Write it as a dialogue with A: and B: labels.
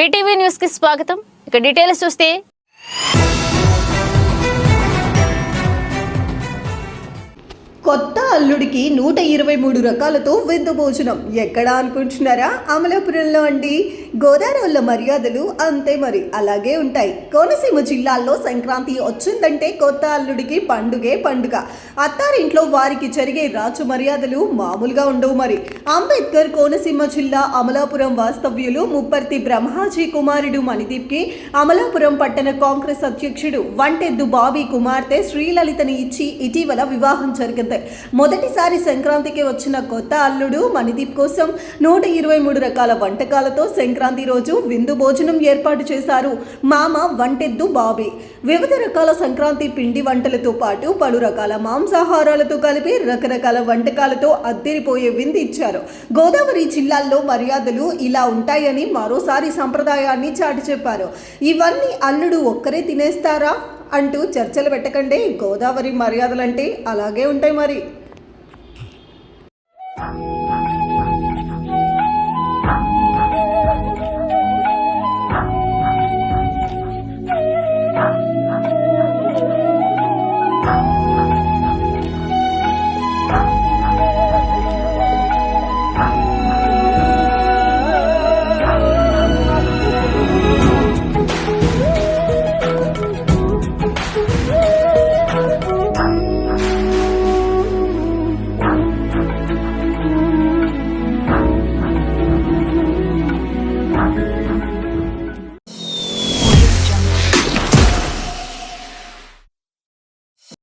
A: PTV news కి స్వాగతం. ఇక డీటెయిల్స్ చూస్తే
B: కొత్త అల్లుడికి 123 రకాలతో విందు భోజనం ఎక్కడ అనుకుంటున్నారా? అమలాపురంలో అండి. గోదావరిలో మర్యాదలు అంతే మరి అలాగే ఉంటాయి. కోనసీమ జిల్లాల్లో సంక్రాంతి వచ్చిందంటే కొత్త అల్లుడికి పండుగే పండుగ. అత్తారింట్లో వారికి జరిగే రాజు మర్యాదలు మామూలుగా ఉండవు మరి. అంబేద్కర్ కోనసీమ జిల్లా అమలాపురం వాస్తవ్యులు ముప్పర్తి బ్రహ్మాజీ కుమారుడు మణిదీప్కి అమలాపురం పట్టణ కాంగ్రెస్ అధ్యక్షుడు వంటెద్దు బాబీ కుమార్తె శ్రీలలితని ఇచ్చి ఇటీవల వివాహం జరిగింది. మొదటిసారి సంక్రాంతికి వచ్చిన కొత్త అల్లుడు మణిదీప్ కోసం 123 రకాల వంటకాలతో సంక్రాంతి రోజు విందు భోజనం ఏర్పాటు చేశారు మామ వంటెద్దు బాబీ. వివిధ రకాల సంక్రాంతి పిండి వంటలతో పాటు పలు రకాల మాంసాహారాలతో కలిపి రకరకాల వంటకాలతో అద్దరిపోయే విందు ఇచ్చారు. గోదావరి జిల్లాల్లో మర్యాదలు ఇలా ఉంటాయని మరోసారి సంప్రదాయాన్ని చాటి చెప్పారు. ఇవన్నీ అల్లుడు ఒక్కరే తినేస్తారా అంటూ చర్చలు పెట్టకండి. గోదావరి మర్యాదలంటే అలాగే ఉంటాయి మరి.